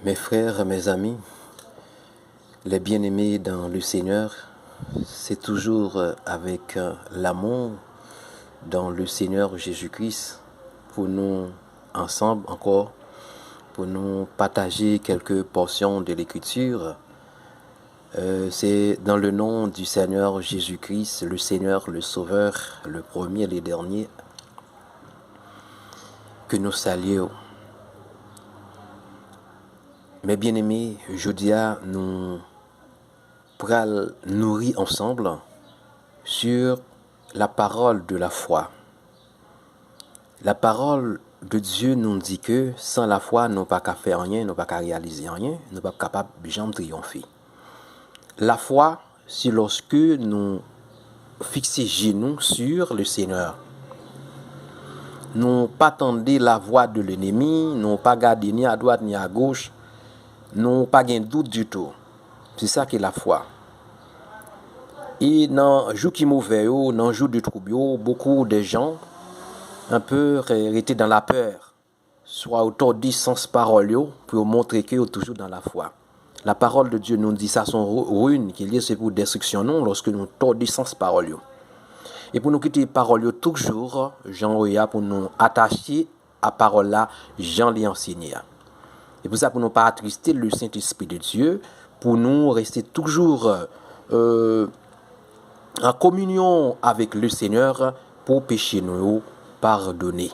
Mes frères, mes amis, les bien-aimés dans le Seigneur, c'est toujours avec l'amour dans le Seigneur Jésus-Christ pour nous, ensemble encore, pour nous partager quelques portions de l'Écriture. C'est dans le nom du Seigneur Jésus-Christ, le Seigneur, le Sauveur, le premier et le dernier, que nous saluons. Mes bien-aimés, jeudi, nous pourrons nourrir ensemble sur la parole de la foi. La parole de Dieu nous dit que sans la foi, nous ne pouvons pas faire rien, nous ne pouvons pas réaliser rien, nous ne sommes pas capables de jamais triompher. La foi, c'est lorsque nous fixons genoux sur le Seigneur. Nous ne pas attendre la voix de l'ennemi, nous ne pas garder ni à droite ni à gauche, nous pas de doute du tout. C'est ça qui est la foi. Et dans le jour qui est mauvais, dans le jour de trouble, beaucoup de gens un peu étaient dans la peur, soit autour du sens parole pour montrer qu'ils sont toujours dans la foi. La parole de Dieu nous dit ça, son ruine, qui est c'est pour destruction, non, lorsque nous tordons du sens parole. Et pour nous quitter la parole toujours, Jean pour nous attacher à la parole là, Jean l'a enseigné. Et pour ça, pour ne pas attrister le Saint-Esprit de Dieu, pour nous rester toujours en communion avec le Seigneur pour pécher nous pardonner.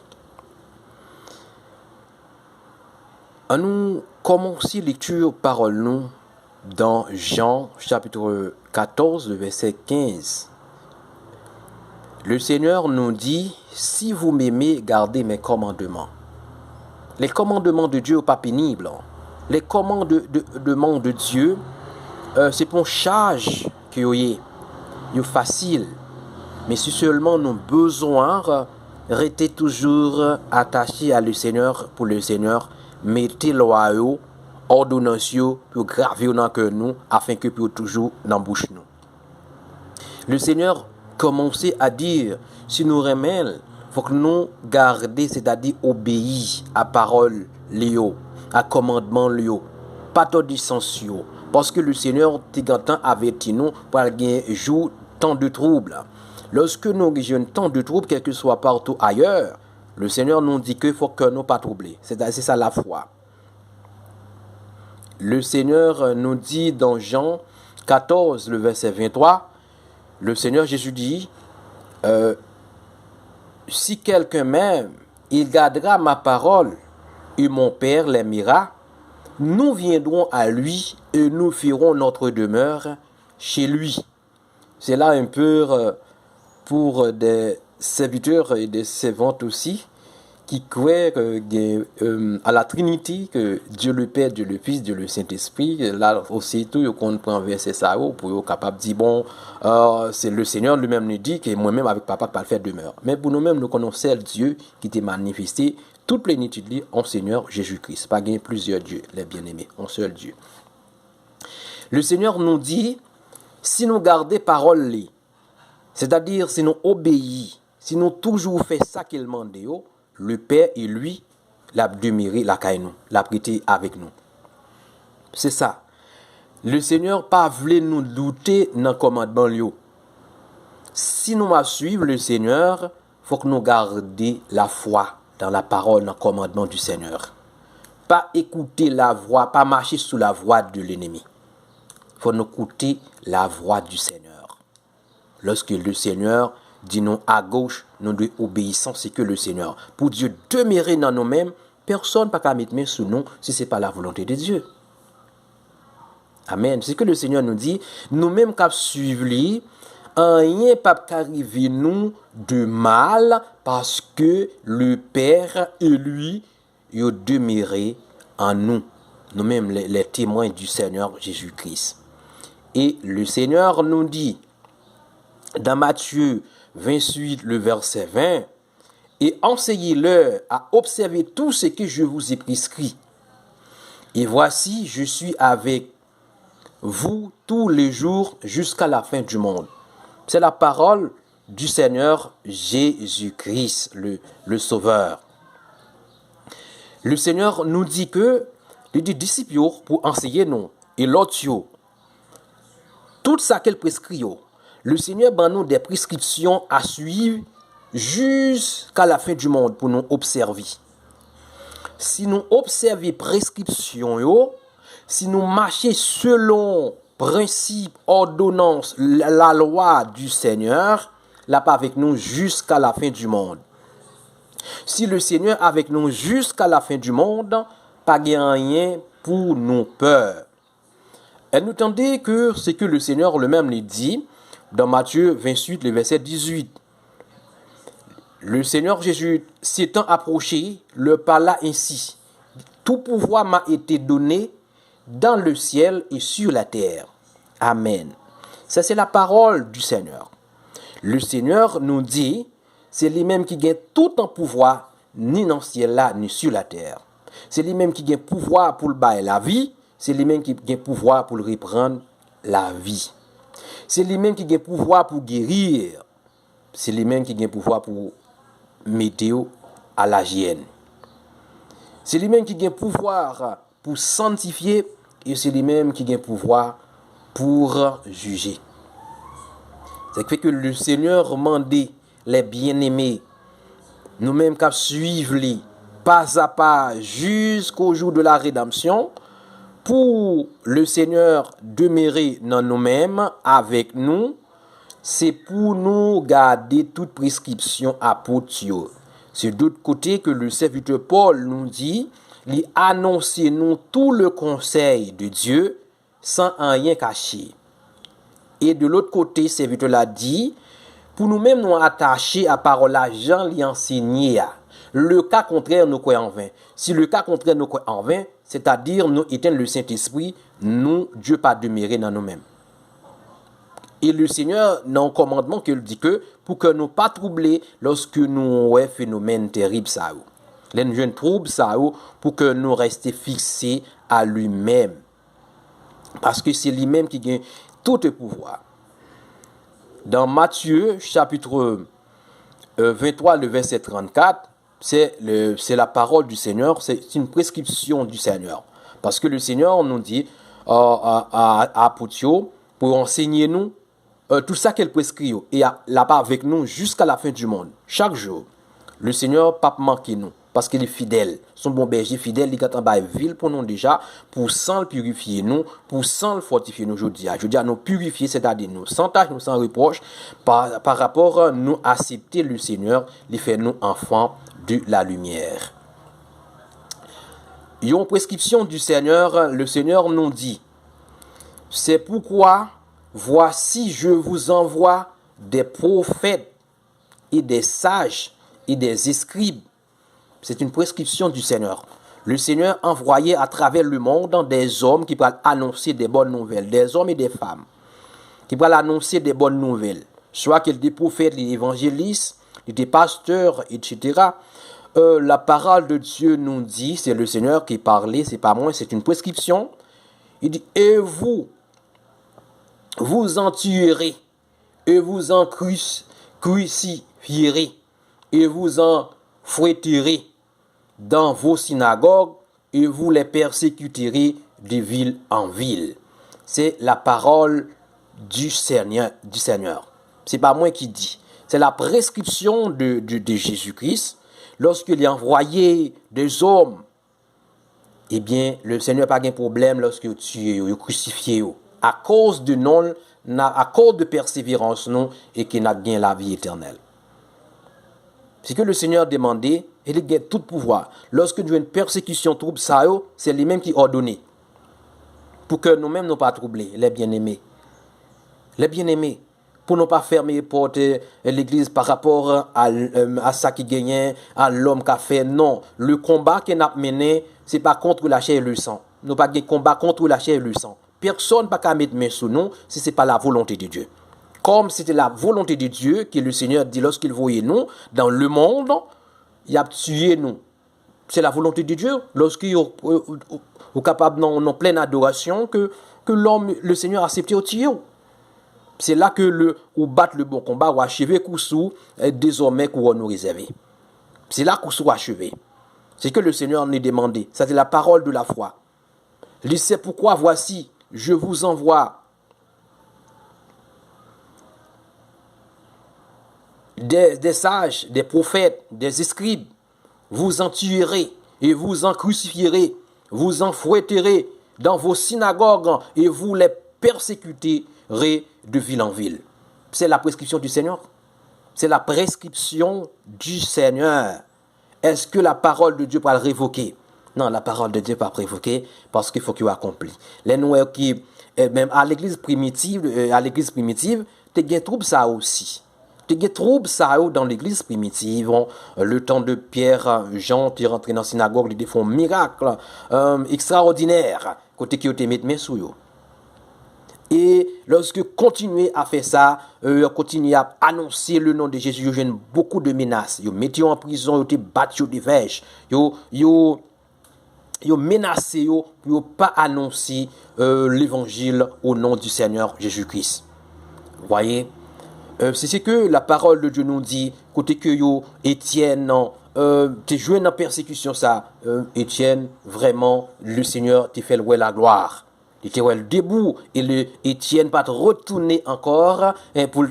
En nous commençons lecture parole nous dans Jean chapitre 14, verset 15. Le Seigneur nous dit, si vous m'aimez, gardez mes commandements. Les commandements de Dieu ne sont pas pénibles. Les commandements de Dieu, c'est pour une charge qui est facile. Mais si seulement nous avons besoin de rester toujours attachés à le Seigneur, pour le Seigneur, mettez loi, ordonnance pour graver dans cœur nous, afin que pour toujours dans la bouche nous. Le Seigneur commence à dire, si nous remettons, il faut que nous gardions, c'est-à-dire obéir à parole, à commandement, pas de distance. Parce que le Seigneur t'a averti nous pour gagner jour tant de troubles. Lorsque nous avons tant de troubles, quel que soit partout ailleurs, le Seigneur nous dit qu'il faut que nous ne pas troubler. C'est ça la foi. Le Seigneur nous dit dans Jean 14, le verset 23, le Seigneur Jésus dit, si quelqu'un m'aime, il gardera ma parole et mon Père l'aimera. Nous viendrons à lui et nous ferons notre demeure chez lui. C'est là un peu pour des serviteurs et des servantes aussi qui croient à la Trinité, que Dieu le Père, Dieu le Fils, Dieu le Saint-Esprit. Là aussi, tout le monde prend verset ça pour être capable de dire, bon, c'est le Seigneur lui-même nous dit que moi-même avec papa pas le faire demeure. Mais pour nous-mêmes, nous connaissons seul Dieu qui t'est manifesté, toute plénitude en Seigneur Jésus-Christ. Pas gagner plusieurs dieux, les bien-aimés, un seul Dieu. Le Seigneur nous dit, si nous gardons parole, c'est-à-dire si nous obéissons, si nous toujours fait ça qu'il demande, le Père et lui l'a demeuré la caille nous, l'a prêté avec nous. C'est ça. Le Seigneur pas voulu nous douter dans le commandement lui. Si nous suivons le Seigneur, faut que nous gardions la foi dans la parole, dans le commandement du Seigneur. Pas écouter la voix, pas marcher sous la voix de l'ennemi. Faut nous écouter la voix du Seigneur. Lorsque le Seigneur dit nous à gauche, nous devons obéir, c'est que le Seigneur. Pour Dieu demeurer dans nous-mêmes, personne n'a pas mettre main sur nous si ce n'est pas la volonté de Dieu. Amen. C'est ce que le Seigneur nous dit. Nous-mêmes qui suivons, rien pas arriver nous de mal parce que le Père et lui, ils demeuré en nous. Nous-mêmes les témoins du Seigneur Jésus-Christ. Et le Seigneur nous dit, dans Matthieu 28, le verset 20, et enseignez-leur à observer tout ce que je vous ai prescrit. Et voici, je suis avec vous tous les jours jusqu'à la fin du monde. C'est la parole du Seigneur Jésus-Christ, le Sauveur. Le Seigneur nous dit que Il dit disciples pour enseigner nous et l'autre tout ça qu'elle prescrit. Le Seigneur ban nous des prescriptions à suivre jusqu'à la fin du monde pour nous observer. Si nous observons prescriptions, si nous marchons selon principe, ordonnance, la loi du Seigneur, là pas avec nous jusqu'à la fin du monde. Si le Seigneur est avec nous jusqu'à la fin du monde, pas rien pour nous peur. Et nous tendez que c'est que le Seigneur lui-même lui dit dans Matthieu 28, le verset 18. Le Seigneur Jésus s'étant approché, le parla ainsi. Tout pouvoir m'a été donné dans le ciel et sur la terre. Amen. Ça, c'est la parole du Seigneur. Le Seigneur nous dit, c'est lui-même qui gagne tout en pouvoir, ni dans le ciel là, ni sur la terre. C'est lui-même qui gagne pouvoir pour le bailler la vie, c'est lui-même qui gagne pouvoir pour le reprendre la vie. C'est lui-même qui gagne pouvoir pour guérir. C'est lui-même qui gagne pouvoir pour mettre à la hygiène. C'est lui-même qui gagne pouvoir pour sanctifier et c'est lui-même qui gagne pouvoir pour juger. C'est fait que le Seigneur mandait les bien-aimés, nous-mêmes qu'à suivre les pas à pas jusqu'au jour de la rédemption, pour le Seigneur demeurer dans nous-mêmes avec nous, c'est pour nous garder toute prescription apôtre. C'est d'autre côté que le serviteur Paul nous dit, il annonce nous tout le conseil de Dieu sans rien cacher. Et de l'autre côté, le serviteur l'a dit, pour nous-mêmes nous attacher à parole à Jean l'y enseigner. Le cas contraire, nous croyons en vain. Si le cas contraire, nous croyons en vain, c'est-à-dire nous éteindre le Saint-Esprit, nous, Dieu pas demeurer dans nous-mêmes. Et le Seigneur, dans le commandement, qu'il dit que pour que nous pas troubler lorsque nous avons un phénomène terrible, ça. Les jeunes troubles, ça, pour que nous restions fixés à lui-même. Parce que c'est lui-même qui gagne tout le pouvoir. Dans Matthieu, chapitre 23, le verset 34, c'est la parole du Seigneur, c'est une prescription du Seigneur. Parce que le Seigneur nous dit à Apotio, pour enseigner nous tout ça qu'elle prescrit, et là-bas avec nous jusqu'à la fin du monde. Chaque jour, le Seigneur pas manquer nous, parce qu'il est fidèle. Son bon berger fidèle, il est en bas ville pour nous déjà, pour sans le purifier nous, pour sans le fortifier nous aujourd'hui. Je dis à nous purifier, c'est-à-dire nous sans tâche, nous sans reproche, par rapport à nous accepter le Seigneur, il fait nous enfants de la lumière. Il y a une prescription du Seigneur, le Seigneur nous dit, c'est pourquoi, voici je vous envoie des prophètes et des sages et des scribes. C'est une prescription du Seigneur. Le Seigneur envoyait à travers le monde des hommes qui peuvent annoncer des bonnes nouvelles, des hommes et des femmes qui peuvent annoncer des bonnes nouvelles, soit qu'ils des prophètes, des évangélistes, des pasteurs, etc. La parole de Dieu nous dit, c'est le Seigneur qui parlait, c'est pas moi, c'est une prescription. Il dit, et vous en tuerez, et vous en crucifierez, et vous en fouetterez dans vos synagogues, et vous les persécuterez de ville en ville. C'est la parole du Seigneur. C'est pas moi qui dis. C'est la prescription de Jésus-Christ. Lorsqu'il a envoyé des hommes, eh bien, le Seigneur n'a pas de problème lorsque tu es crucifié. À cause de non, à cause de persévérance, non, et qu'il n'a gagné la vie éternelle. C'est que le Seigneur demandait, et il gagne tout pouvoir. Lorsque nous avons une persécution trouble, ça, c'est lui-même qui ordonne. Pour que nous-mêmes ne pas troubler, les bien-aimés. Les bien-aimés. Pour ne pas fermer les portes de l'église par rapport à ça qui gagne, à l'homme qui a fait. Non, le combat qu'on a mené, ce n'est pas contre la chair et le sang. Nous n'avons pas de combat contre la chair et le sang. Personne n'a pas mettre main sur nous si ce n'est pas la volonté de Dieu. Comme c'était la volonté de Dieu que le Seigneur dit lorsqu'il voyait nous dans le monde, il a tué nous. C'est la volonté de Dieu. Lorsqu'il est capable en pleine adoration que l'homme, le Seigneur a accepté au tuer. C'est là que ou battre le bon combat ou achever Koussou désormais qu'on nous réservé. C'est là Koussou achevé. C'est que le Seigneur nous demandé. Ça c'est la parole de la foi. Il dit, c'est pourquoi voici, je vous envoie des sages, des prophètes, des scribes. Vous en tuerez et vous en crucifierez, vous en fouetterez dans vos synagogues et vous les persécuterez de ville en ville. C'est la prescription du Seigneur. C'est la prescription du Seigneur. Est-ce que la parole de Dieu peut le révoquer? Non, la parole de Dieu peut pas révoquer parce qu'il faut qu'il accompli. Les noirs qui, même à l'église primitive, tu as trouble ça aussi. Tu as trouble ça dans l'église primitive. Le temps de Pierre, Jean, tu es rentré dans la synagogue, ils font un miracle extraordinaire. Côté qui te met main sur eux. Et lorsque continuez à faire ça, continuez à annoncer le nom de Jésus, vous avez beaucoup de menaces. Vous mettez en prison, vous battez des vaches, vous menacez pour ne pas annoncer l'évangile au nom du Seigneur Jésus-Christ. Vous voyez, c'est ce que la parole de Dieu nous dit, côté que Étienne, tu joué dans la persécution, ça, Étienne, vraiment, le Seigneur t'a fait louer la gloire. Il était debout et Étienne pas retourner encore pour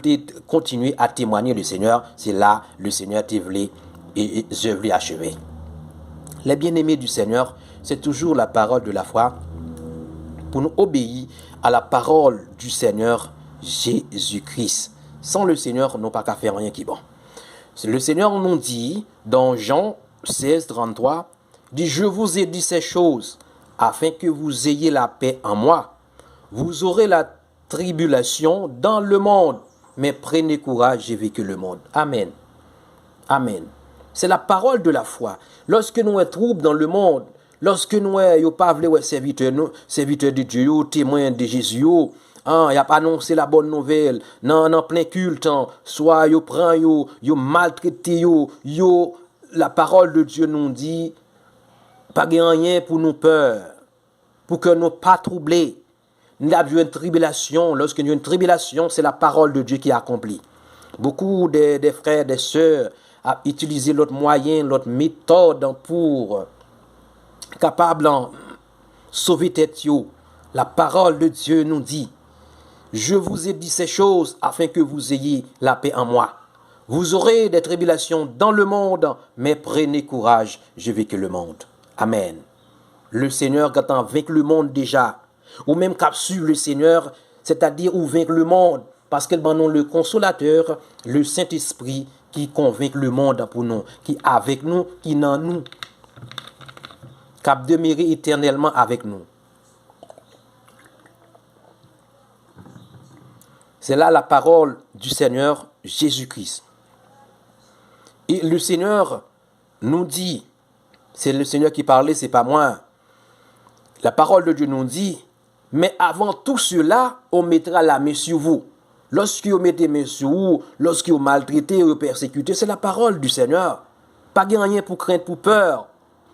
continuer à témoigner le Seigneur. C'est là le Seigneur t'a voulu et je voulais achever. Les bien-aimés du Seigneur, c'est toujours la parole de la foi pour nous obéir à la parole du Seigneur Jésus-Christ. Sans le Seigneur, nous n'avons pas qu'à faire rien qui est bon. Le Seigneur nous dit dans Jean 16, 33, dit « Je vous ai dit ces choses afin que vous ayez la paix en moi. Vous aurez la tribulation dans le monde, mais prenez courage, j'ai vaincu le monde. » Amen. Amen. C'est la parole de la foi. Lorsque nous sommes troubles dans le monde, lorsque nous ne pas serviteurs de Dieu, témoins de Jésus, il n'y a pas annoncé la bonne nouvelle, dans plein culte, soit yo prend yo maltraité la parole de Dieu nous dit, pas rien pour nous peur, pour que nous pas troublés. Nous avons une tribulation. Lorsque nous avons une tribulation, c'est la parole de Dieu qui accomplit. Beaucoup des frères, des sœurs ont utilisé l'autre moyen, l'autre méthode pour capable de sauver tête. La parole de Dieu nous dit, je vous ai dit ces choses afin que vous ayez la paix en moi. Vous aurez des tribulations dans le monde, mais prenez courage, j'ai vaincu le monde. Amen. Le Seigneur, quand on vainc le monde déjà, ou même qu'à suivre le Seigneur, c'est-à-dire ou vaincre le monde, parce qu'il nous le consolateur, le Saint-Esprit qui convainc le monde pour nous, qui est avec nous, qui est en nous, qui a demeuré éternellement avec nous. C'est là la parole du Seigneur Jésus-Christ. Et le Seigneur nous dit, c'est le Seigneur qui parlait, c'est pas moi. La parole de Dieu nous dit, mais avant tout cela, on mettra la main sur vous. Lorsque vous mettez la main sur vous, lorsque vous maltraitez, vous persécutez, c'est la parole du Seigneur. Pas rien pour craindre, pour peur,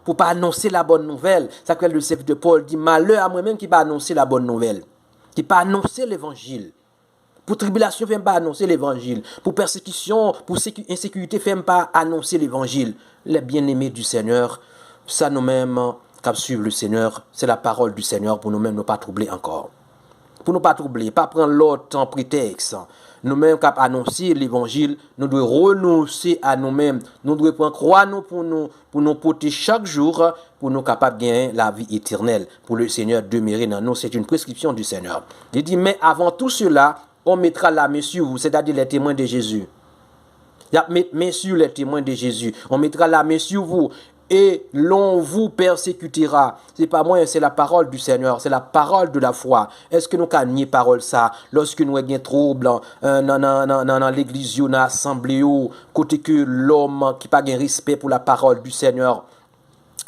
pour pas annoncer la bonne nouvelle. Ça que le chef de Paul dit, malheur à moi-même qui pas annoncer la bonne nouvelle, qui pas annoncer l'évangile. Pour tribulation, ne fait pas annoncer l'évangile. Pour persécution, pour insécurité, ne fait pas annoncer l'évangile. Les bien-aimés du Seigneur, ça nous-mêmes, quand suivre le Seigneur, c'est la parole du Seigneur pour nous-mêmes ne pas troubler encore. Pour ne pas troubler, pas prendre l'autre en prétexte. Nous-mêmes, quand annoncer l'évangile, nous devons renoncer à nous-mêmes. Nous devons prendre croix nous pour nous porter chaque jour, pour nous capables de gagner la vie éternelle. Pour le Seigneur demeurer dans nous, c'est une prescription du Seigneur. Il dit, mais avant tout cela, on mettra la main sur vous, c'est-à-dire les témoins de Jésus. Il y a main sur les témoins de Jésus. On mettra la main sur vous et l'on vous persécutera. C'est pas moi, c'est la parole du Seigneur, c'est la parole de la foi. Est-ce que nous avons nié parole ça lorsque nous avons des troubles dans l'église, dans l'assemblée, côté que l'homme qui n'a pas de respect pour la parole du Seigneur,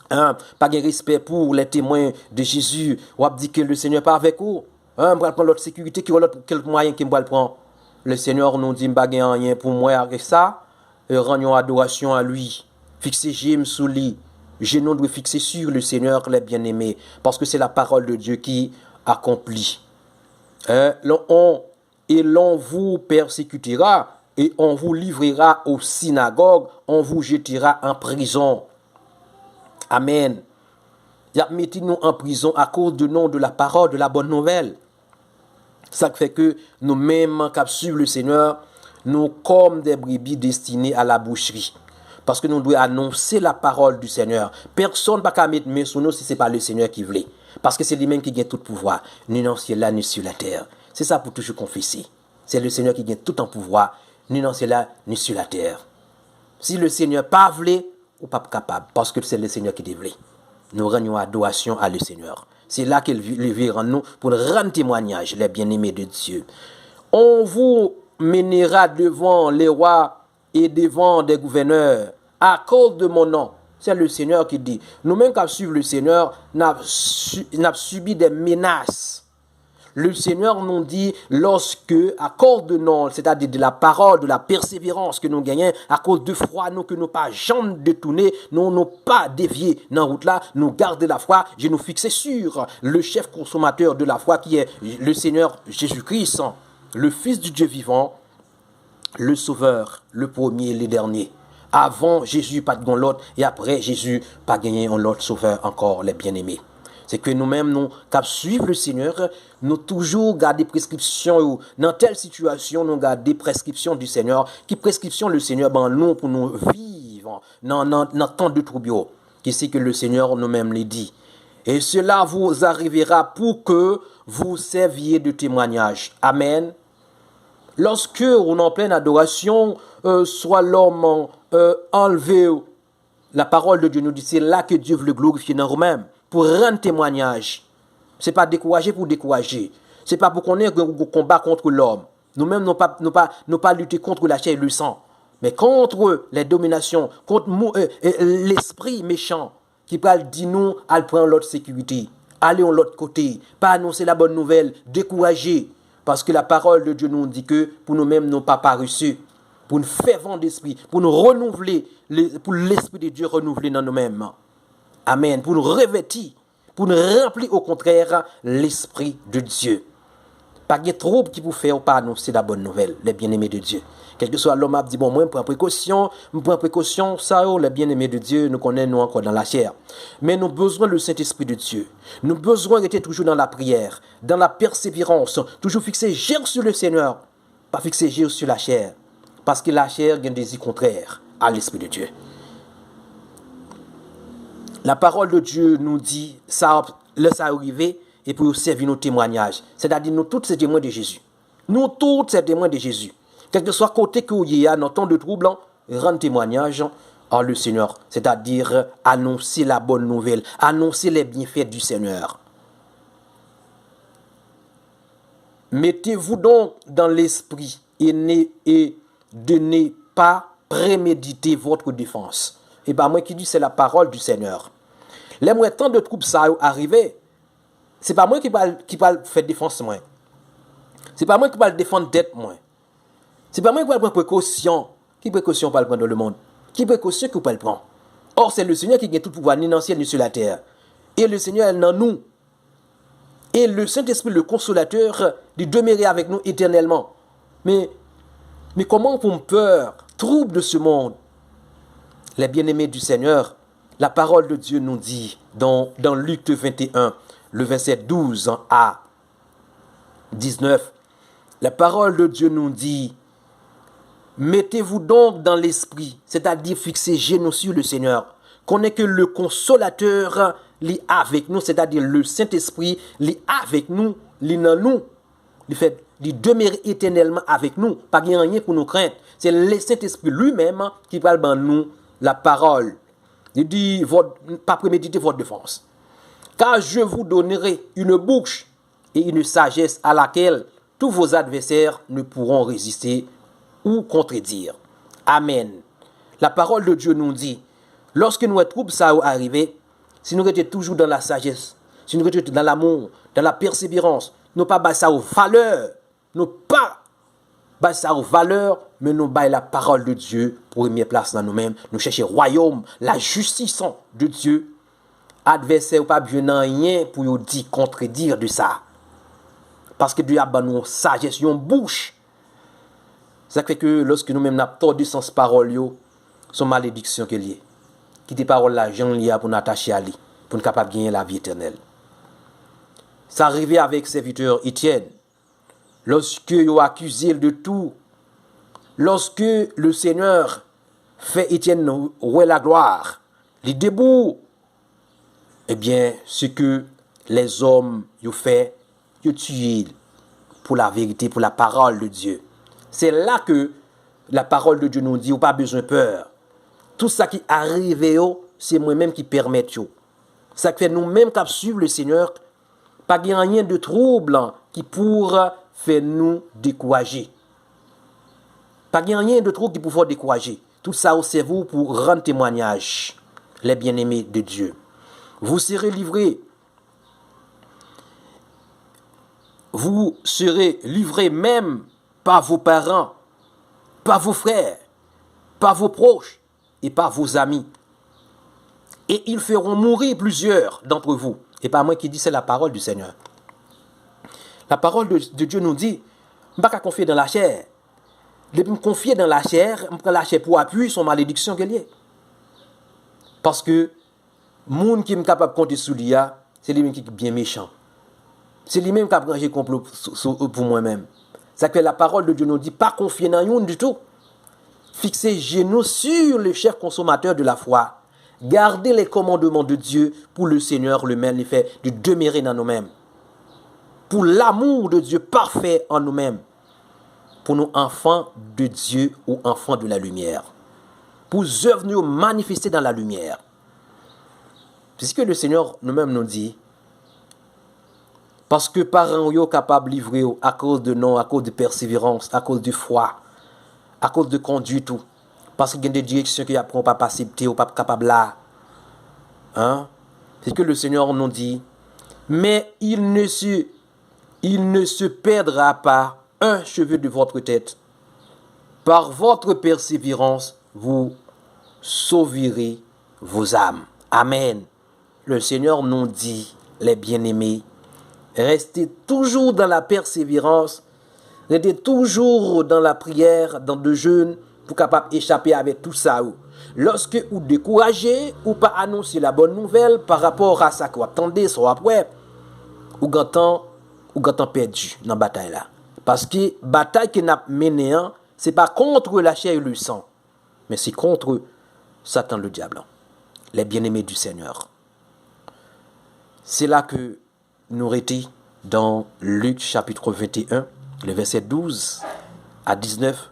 pas de respect pour les témoins de Jésus, ou a dit que le Seigneur n'est pas avec vous. Je vais prendre l'autre sécurité, qui va l'autre quelques moyens qui me prendre. Le Seigneur nous dit, je ne rien pour moi avec ça. Rendons adoration à lui. Fixez j'aime sous lui. Nous devons fixer sur le Seigneur, les bien-aimés. Parce que c'est la parole de Dieu qui accomplit. Et l'on vous persécutera. Et on vous livrera aux synagogues. On vous jettera en prison. Amen. Il a mis nous en prison à cause du nom de la parole, de la bonne nouvelle. Ça fait que nous-mêmes, qui suivons le Seigneur, nous comme des brebis destinées à la boucherie. Parce que nous devons annoncer la parole du Seigneur. Personne ne peut mettre main sur nous si ce n'est pas le Seigneur qui voulait. Parce que c'est lui-même qui gagne tout pouvoir, ni dans le ciel là, ni sur la terre. C'est ça pour toujours confesser. C'est le Seigneur qui gagne tout en pouvoir, ni dans le ciel là, ni sur la terre. Si le Seigneur pas voulu, ou pas capable, parce que c'est le Seigneur qui voulait. Nous rendons adoration à le Seigneur. C'est là qu'il vit en nous pour rendre témoignage, les bien-aimés de Dieu. On vous mènera devant les rois et devant des gouverneurs à cause de mon nom. C'est le Seigneur qui dit. Nous-mêmes qui suivons le Seigneur, nous avons subi des menaces. Le Seigneur nous dit, lorsque, à cause de nous, c'est-à-dire de la parole, de la persévérance que nous gagnons, à cause de foi, nous que nous pas jamais détourner, nous n'avons pas dévié dans la route là, nous garder la foi, je nous fixer sur le chef consommateur de la foi qui est le Seigneur Jésus-Christ, le Fils du Dieu vivant, le Sauveur, le premier, le dernier. Avant Jésus, pas de l'autre, et après Jésus, pas gagné un autre Sauveur encore, les bien-aimés. C'est que nous-mêmes, nous, qui suivons le Seigneur, nous toujours gardons des prescriptions. Dans telle situation, nous gardons des prescriptions du Seigneur. Qui prescription le Seigneur, ben, nous, pour nous vivre dans tant de troubles. Qui c'est que le Seigneur nous-mêmes les dit. Et cela vous arrivera pour que vous serviez de témoignage. Amen. Lorsque on est en pleine adoration, soit l'homme enlevé, la parole de Dieu nous dit, c'est là que Dieu veut le glorifier dans nous-mêmes. Pour rendre témoignage. Ce n'est pas décourager pour décourager. Ce n'est pas pour qu'on ait un combat contre l'homme. Nous-mêmes, nous pas lutter contre la chair et le sang. Mais contre les dominations, contre l'esprit méchant qui parle dit nous, à prendre l'autre sécurité. Aller de l'autre côté. Pas annoncer la bonne nouvelle. Décourager. Parce que la parole de Dieu nous dit que pour nous-mêmes, nous pas reçus. Pour nous faire vent d'esprit. Pour nous renouveler. Pour l'esprit de Dieu renouveler dans nous-mêmes. Amen. Pour nous revêtir, pour nous remplir au contraire l'Esprit de Dieu. Pas de trouble qui vous fait ou pas annoncer la bonne nouvelle, les bien-aimés de Dieu. Quel que soit l'homme a dit, bon, moi, je prends précaution, ça, les bien-aimés de Dieu, nous connaissons nous encore dans la chair. Mais nous avons besoin du Saint-Esprit de Dieu. Nous avons besoin d'être toujours dans la prière, dans la persévérance, toujours fixer gère sur le Seigneur, pas fixer gère sur la chair. Parce que la chair a un désir contraire à l'Esprit de Dieu. La parole de Dieu nous dit, ça arrivé et pour servir nos témoignages. C'est-à-dire, nous tous ces témoins de Jésus. Nous tous ces témoins de Jésus. Quel que soit côté que vous y a, dans temps de trouble, rendre témoignage à le Seigneur. C'est-à-dire, annoncer la bonne nouvelle, annoncer les bienfaits du Seigneur. Mettez-vous donc dans l'esprit et de ne pas préméditer votre défense. Et bien, moi qui dis, c'est la parole du Seigneur. Les moins tant de troubles ça arrivé, c'est pas moi qui parle faire défense moi. C'est pas moi qui parle défendre tête moi. C'est pas moi qui parle prendre précaution. Qui précaution parle prendre dans le monde? Qui précaution que vous parle prendre? Or, c'est le Seigneur qui a tout pouvoir, ni dans le ciel, ni sur la terre. Et le Seigneur est dans nous. Et le Saint-Esprit, le consolateur, il demeurer avec nous éternellement. Mais comment pour peur, trouble de ce monde? Les bien-aimés du Seigneur, la parole de Dieu nous dit dans Luc 21, le verset 12 à 19, la parole de Dieu nous dit, mettez-vous donc dans l'esprit, c'est-à-dire fixez genoux sur le Seigneur, qu'on est que le consolateur lit avec nous, c'est-à-dire le Saint-Esprit lit avec nous, lit dans nous, il demeure éternellement avec nous, pas rien pour nous craindre. C'est le Saint-Esprit lui-même qui parle dans nous la parole. Il dit, pas préméditer votre défense. Car je vous donnerai une bouche et une sagesse à laquelle tous vos adversaires ne pourront résister ou contredire. Amen. La parole de Dieu nous dit, lorsque nous troubles ça arrivé, si nous étions toujours dans la sagesse, si nous étions dans l'amour, dans la persévérance, nous pas bas ça aux valeurs, nous pas bas ça aux valeurs, mais nous bas la parole de Dieu première place dans nous-mêmes. Nous cherchons le royaume, la justice de Dieu. Adversaire ou pas bien rien pour nous dire contredire de ça. Parce que Dieu a ban nous sagesse, une bouche. Ça fait que lorsque nous-mêmes n'a tordu sens parole yo, son malédiction que lié. Qui tes paroles là, Jean lié pour nous attacher à lui. pour nous capable de gagner la vie éternelle. Ça arrivait avec serviteur Étienne. Lorsque il a accusé de tout, lorsque le Seigneur fait Étienne ouais la gloire, les debout, eh bien, ce que les hommes ont fait, ils ont tué pour la vérité, pour la parole de Dieu. C'est là que la parole de Dieu nous dit, pas besoin de peur. Tout ça qui arrive, c'est moi-même qui permets. Ça fait nous-mêmes qui suivons le Seigneur, pas rien de trouble qui pourra faire nous décourager. Pas rien de trouble qui pourra décourager. Tout ça c'est vous pour rendre témoignage, les bien-aimés de Dieu. Vous serez livrés. Vous serez livrés même par vos parents, par vos frères, par vos proches et par vos amis. Et ils feront mourir plusieurs d'entre vous. Et pas moi qui dis, c'est la parole du Seigneur. La parole de Dieu nous dit, je ne vais pas confier dans la chair. Depuis me confier dans la chair, je prends la chair pour appui, son malédiction qu'elle est. Parce que, le monde qui est capable de compter sur lui, c'est lui-même qui est bien méchant. C'est lui-même qui a rangé complot pour moi-même. C'est que la parole de Dieu nous dit, pas confier dans rien du tout. Fixez genoux sur le chef consommateur de la foi. Gardez les commandements de Dieu pour le Seigneur, le même effet de demeurer dans nous-mêmes. Pour l'amour de Dieu parfait en nous-mêmes. Pour nos enfants de Dieu ou enfants de la lumière. Pour œuvres nous manifester dans la lumière. C'est ce que le Seigneur nous-mêmes nous dit. Parce que parents sont capables de livrer à cause de non, à cause de persévérance, à cause de foi, à cause de conduite. Parce qu'il y a des directions qui ne pas accepter ou pas capable là. Hein? C'est ce que le Seigneur nous dit. Mais il ne se perdra pas un cheveu de votre tête. Par votre persévérance, vous sauverez vos âmes. Amen. Le Seigneur nous dit, les bien-aimés, restez toujours dans la persévérance, restez toujours dans la prière, dans le jeûne, pour capable échapper avec tout ça. Lorsque vous découragez ou pas annoncer la bonne nouvelle par rapport à ça que vous attendez, soit après, ou gantan perdu dans la bataille là. Parce que la bataille que nous avons menée, ce n'est pas contre la chair et le sang, mais c'est contre Satan le diable, les bien-aimés du Seigneur. C'est là que nous étions dans Luc chapitre 21, le verset 12 à 19,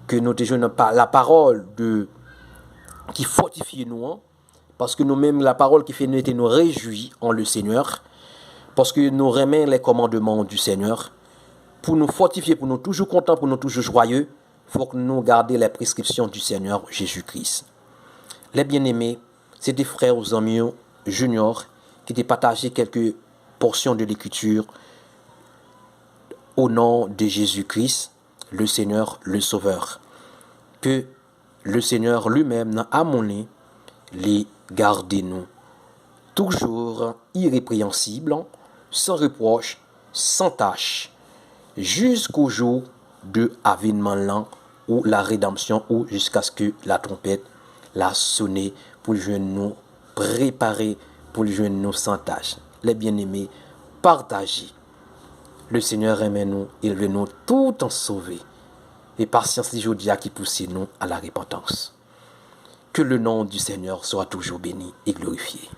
que nous déjeunons la parole qui fortifie nous, parce que nous-mêmes, la parole qui fait nous réjouir en le Seigneur, parce que nous remet les commandements du Seigneur, pour nous fortifier, pour nous toujours contents, pour nous toujours joyeux, il faut que nous gardions les prescriptions du Seigneur Jésus-Christ. Les bien-aimés, c'est des frères aux amis juniors qui ont partagé quelques portions de l'Écriture au nom de Jésus-Christ, le Seigneur, le Sauveur. Que le Seigneur lui-même a amené les garder nous, toujours irrépréhensibles, sans reproche, sans tâche, jusqu'au jour de avènement lent ou la rédemption ou jusqu'à ce que la trompette l'a sonné pour le jeune nous préparer pour le jeune nous sans tâche. Les bien-aimés, partagez. Le Seigneur aime nous, il veut nous tout en sauver. Et patience les jours qui pousse nous à la repentance. Que le nom du Seigneur soit toujours béni et glorifié.